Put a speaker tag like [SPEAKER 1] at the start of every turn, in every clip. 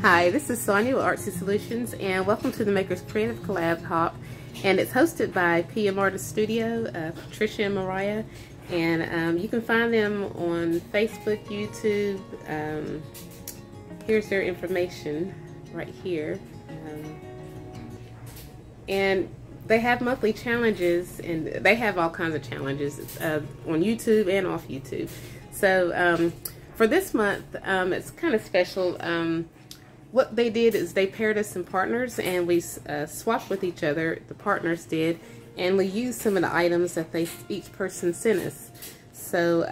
[SPEAKER 1] Hi, this is Sonia with Artsy Solutions, and welcome to the Makers Creative Collab Hop. And it's hosted by PM Artist Studio, Patricia and Mariah. And you can find them on Facebook, YouTube. Here's their information right here. And they have monthly challenges, and they have all kinds of challenges on YouTube and off YouTube. So for this month, it's kind of special. What they did is they paired us in partners, and we swapped with each other, the partners did, and we used some of the items that each person sent us. So,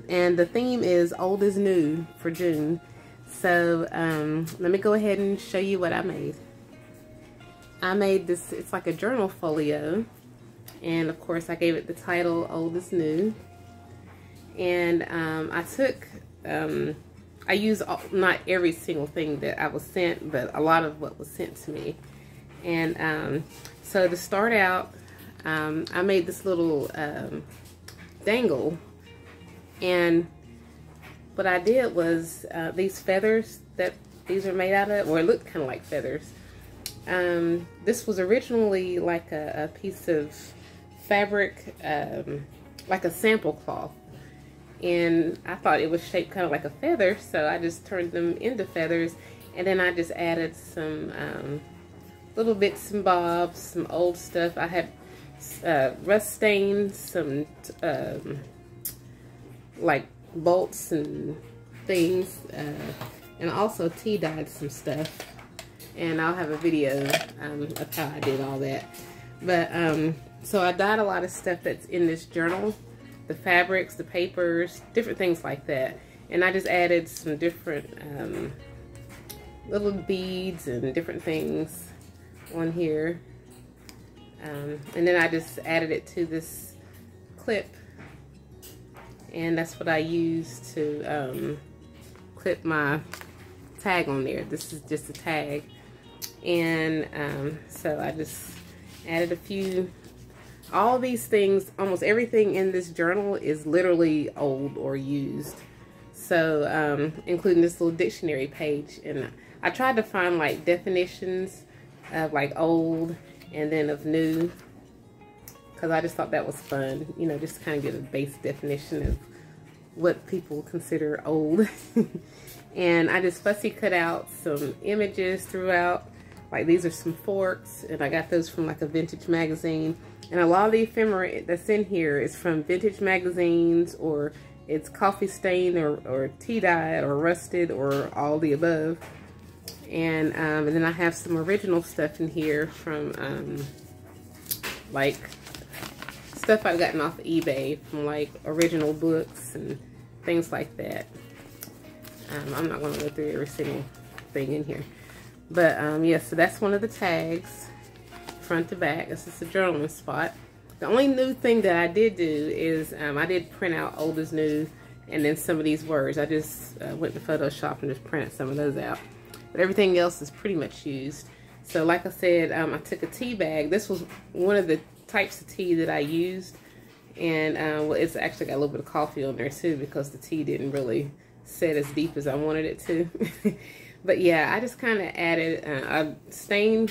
[SPEAKER 1] and the theme is old is new for June. So, let me go ahead and show you what I made. I made this, it's like a journal folio, and of course I gave it the title, Old is New. And I took, I used not every single thing that I was sent, but a lot of what was sent to me. And so to start out, I made this little dangle, and what I did was these feathers that these are made out of, or it looked kind of like feathers. This was originally like a piece of fabric, like a sample cloth. And I thought it was shaped kind of like a feather, so I just turned them into feathers, and then I just added some little bits and bobs, some old stuff. I had rust stains, some like bolts and things, and also tea dyed some stuff. And I'll have a video of how I did all that. But so I dyed a lot of stuff that's in this journal. The fabrics, the papers, different things like that. And I just added some different little beads and different things on here. And then I just added it to this clip. And that's what I used to clip my tag on there. This is just a tag. And so I just added a few. All these things, almost everything in this journal is literally old or used. So, including this little dictionary page. And I tried to find like definitions of like old and then of new, because I just thought that was fun. You know, just to kind of get a base definition of what people consider old. And I just fussy cut out some images throughout. Like these are some forks, and I got those from like a vintage magazine. And a lot of the ephemera that's in here is from vintage magazines, or it's coffee stained, or tea dyed, or rusted, or all the above. And then I have some original stuff in here from like stuff I've gotten off of eBay, from like original books and things like that. I'm not going to go through every single thing in here. But yeah, so that's one of the tags, front to back. This is the journaling spot. The only new thing that I did do is I did print out old is new, and then some of these words. I just went to Photoshop and just printed some of those out. But everything else is pretty much used. So like I said, I took a tea bag. This was one of the types of tea that I used. And well, it's actually got a little bit of coffee on there too, because the tea didn't really set as deep as I wanted it to. But yeah, I just kind of added, I stained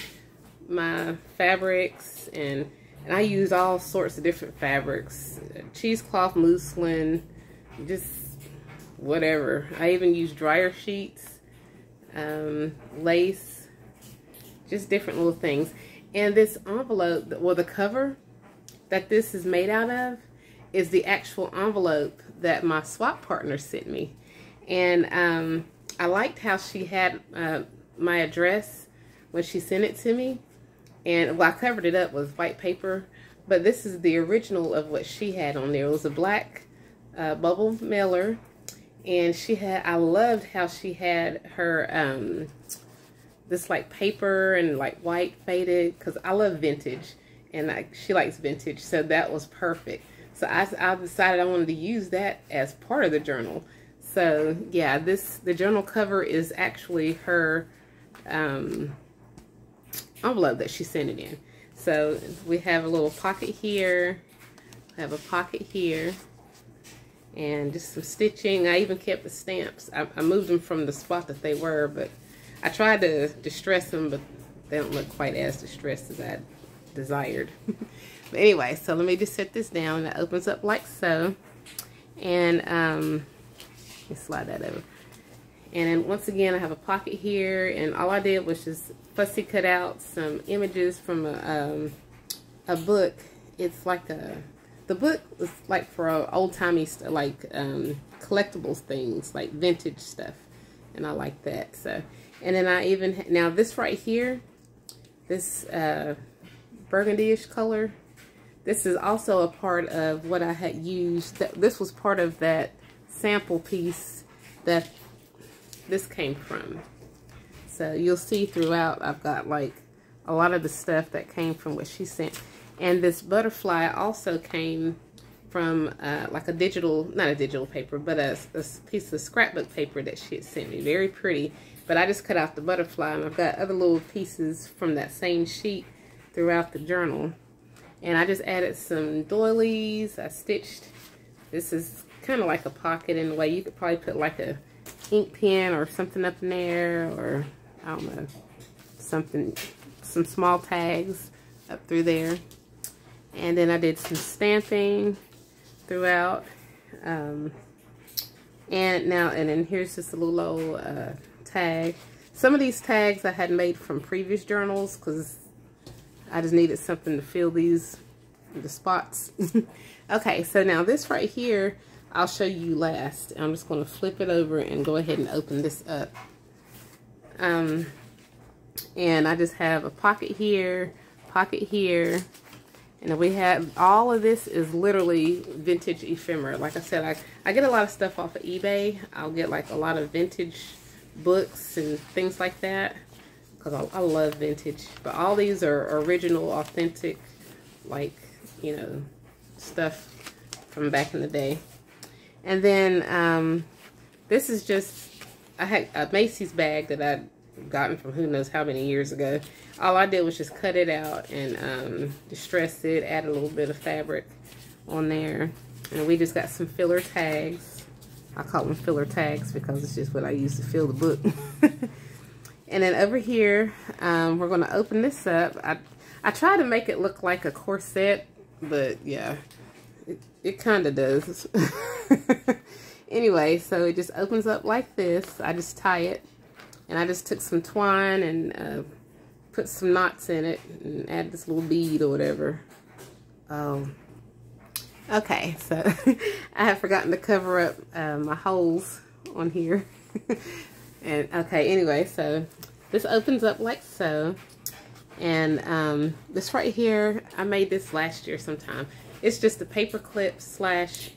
[SPEAKER 1] my fabrics, and I used all sorts of different fabrics, cheesecloth, muslin, just whatever. I even used dryer sheets, lace, just different little things. And this envelope, well, the cover that this is made out of is the actual envelope that my swap partner sent me. And I liked how she had my address when she sent it to me. And well, I covered it up with white paper, but this is the original of what she had on there. It was a black bubble mailer, and she had, I loved how she had her this like paper and like white faded, because I love vintage, and she likes vintage, so that was perfect. So I decided I wanted to use that as part of the journal. So yeah, the journal cover is actually her envelope that she sent it in. So we have a little pocket here, we have a pocket here, and just some stitching. I even kept the stamps. I moved them from the spot that they were, but I tried to distress them, but they don't look quite as distressed as I desired. But anyway, so let me just set this down. It opens up like so. And let me slide that over. And then once again, I have a pocket here, and all I did was just fussy cut out some images from a book. It's like the book was like for old-timey like collectibles things, like vintage stuff, and I like that. So, and then I even, now this right here, this burgundy-ish color, this is also a part of what I had used. This was part of that sample piece that this came from. So you'll see throughout, I've got like a lot of the stuff that came from what she sent. And this butterfly also came from like a digital, not a digital paper, but a piece of scrapbook paper that she had sent me. Very pretty. But I just cut out the butterfly, and I've got other little pieces from that same sheet throughout the journal. And I just added some doilies. I stitched, this is kind of like a pocket in a way. You could probably put like a ink pen or something up in there, or I don't know, something, some small tags up through there. And then I did some stamping throughout. And then here's just a little old tag. Some of these tags I had made from previous journals because I just needed something to fill the spots. Okay, so now this right here, I'll show you last. I'm just going to flip it over and go ahead and open this up. And I just have a pocket here, and we have, all of this is literally vintage ephemera. Like I said, I get a lot of stuff off of eBay. I'll get like a lot of vintage books and things like that because I love vintage. But all these are original, authentic, like, you know, stuff from back in the day. And then this is just, I had a Macy's bag that I'd gotten from who knows how many years ago. All I did was just cut it out and distress it, add a little bit of fabric on there. And we just got some filler tags. I call them filler tags because it's just what I use to fill the book. And then over here, we're going to open this up. I try to make it look like a corset, but yeah, it kind of does. Anyway, so it just opens up like this. I just tie it, and I just took some twine and put some knots in it and add this little bead or whatever. Okay, so I have forgotten to cover up my holes on here. And okay, anyway, so this opens up like so. And this right here, I made this last year sometime. It's just a paper clip /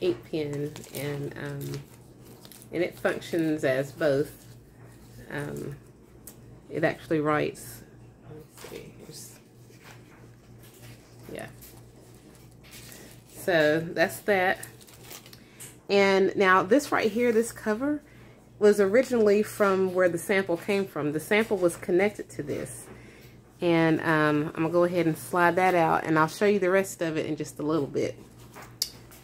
[SPEAKER 1] ink pen, and it functions as both. It actually writes, let's see, yeah. So that's that. And now this right here, this cover, was originally from where the sample came from. The sample was connected to this. And I'm going to go ahead and slide that out, and I'll show you the rest of it in just a little bit.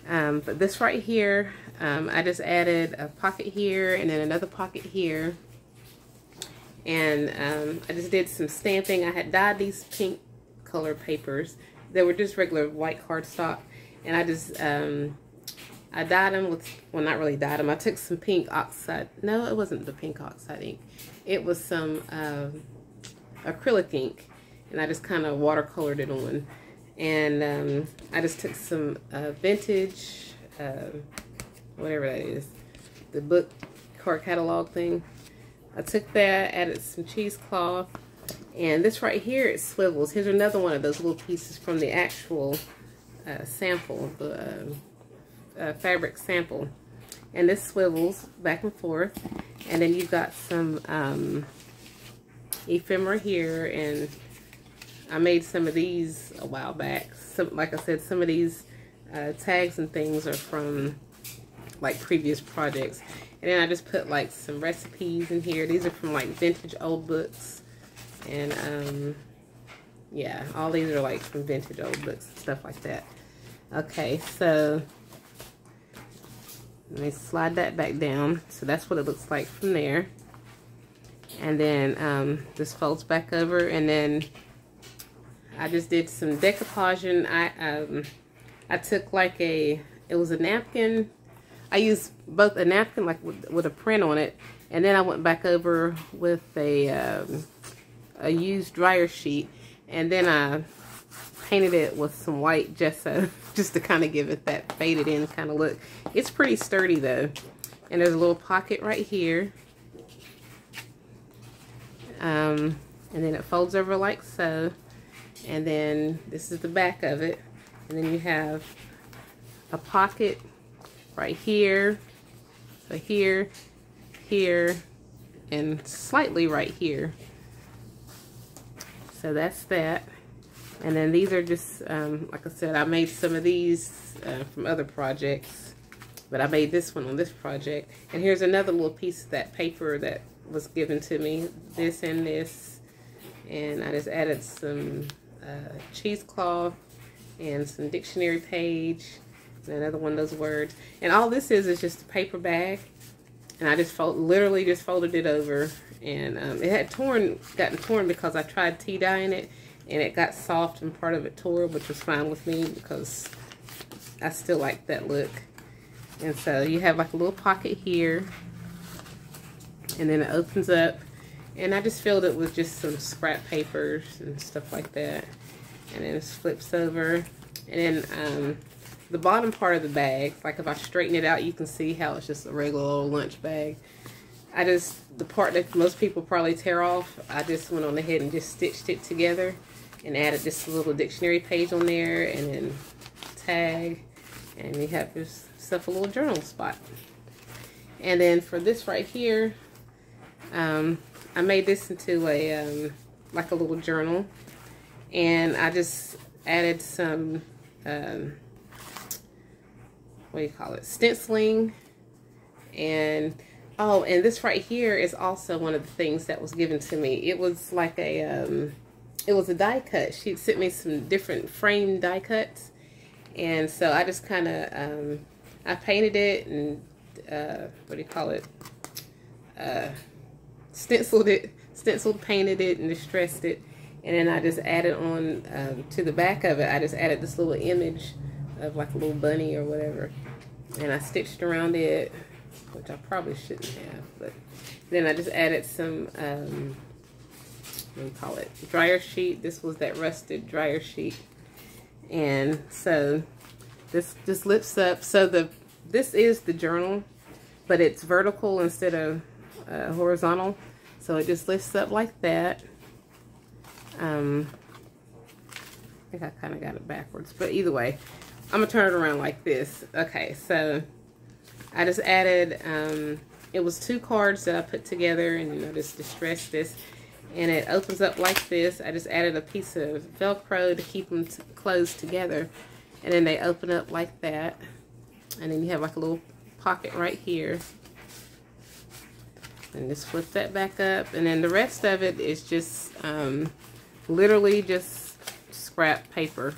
[SPEAKER 1] But this right here, I just added a pocket here and then another pocket here. And I just did some stamping. I had dyed these pink color papers. They were just regular white cardstock. And I just, I dyed them with, well, not really dyed them. I took some pink oxide. No, it wasn't the pink oxide ink. It was some acrylic ink, and I just kind of watercolored it on. And I just took some vintage, whatever that is, the book card catalog thing. I took that, added some cheesecloth, and this right here, it swivels. Here's another one of those little pieces from the actual sample, the fabric sample. And this swivels back and forth, and then you've got some ephemera here, and I made some of these a while back. Some, like I said, some of these tags and things are from like previous projects. And then I just put like some recipes in here. These are from like vintage old books, and yeah, all these are like from vintage old books and stuff like that. Okay, so Let me slide that back down. So that's what it looks like from there. And then this folds back over, and then I just did some decoupaging. I took like it was a napkin. I used both a napkin like with a print on it, and then I went back over with a used dryer sheet, and then I painted it with some white gesso just to kind of give it that faded in kind of look. It's pretty sturdy though. And there's a little pocket right here. And then it folds over like so. And then this is the back of it. And then you have a pocket right here. So here, here, and slightly right here. So that's that. And then these are just, like I said, I made some of these from other projects, but I made this one on this project. And here's another little piece of that paper that was given to me, this and this. And I just added some cheesecloth and some dictionary page, and another one of those words. And all this is just a paper bag. And I just literally just folded it over. And it had gotten torn because I tried tea dyeing it. And it got soft and part of it tore, which was fine with me because I still like that look. And so you have like a little pocket here. And then it opens up. And I just filled it with just some scrap papers and stuff like that. And then it flips over. And then the bottom part of the bag, like if I straighten it out, you can see how it's just a regular old lunch bag. The part that most people probably tear off, I just went on ahead and just stitched it together. And added just a little dictionary page on there, and then tag, and you have yourself a little journal spot. And then for this right here, I made this into a like a little journal, and I just added some what do you call it, stenciling. And oh, and this right here is also one of the things that was given to me. It was like a it was a die cut. She sent me some different frame die cuts. And so I just kind of, I painted it and, what do you call it? Stenciled, painted it, and distressed it. And then I just added on, to the back of it, I just added this little image of like a little bunny or whatever. And I stitched around it, which I probably shouldn't have. But then I just added some, what do you call it, dryer sheet. This was that rusted dryer sheet. And so this just lifts up. So this is the journal, but it's vertical instead of horizontal. So it just lifts up like that. I think I kind of got it backwards, but either way, I'm gonna turn it around like this. Okay, so I just added, it was 2 cards that I put together, and I just distressed this. And it opens up like this. I just added a piece of Velcro to keep them closed together. And then they open up like that. And then you have like a little pocket right here. And just flip that back up. And then the rest of it is just literally just scrap paper.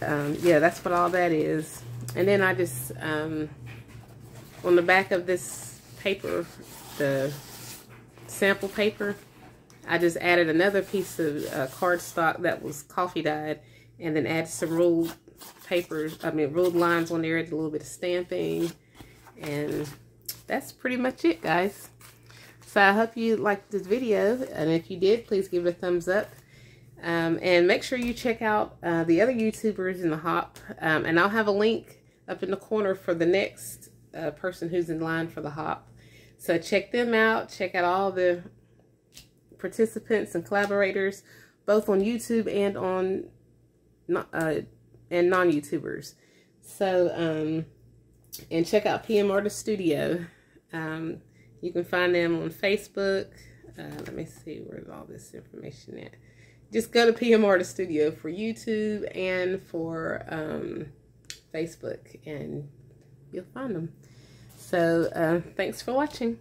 [SPEAKER 1] Yeah, that's what all that is. And then I just, on the back of this paper, the sample paper, I just added another piece of cardstock that was coffee dyed, and then added some ruled ruled lines on there, did a little bit of stamping, and that's pretty much it, guys. So I hope you liked this video, and if you did, please give it a thumbs up, and make sure you check out the other YouTubers in the hop, and I'll have a link up in the corner for the next person who's in line for the hop. So check them out. Check out all the participants and collaborators, both on YouTube and on non-YouTubers. So and check out PM Artist Studio. You can find them on Facebook. Let me see, where's all this information at. Just go to PM Artist Studio for YouTube and for Facebook, and you'll find them. So thanks for watching.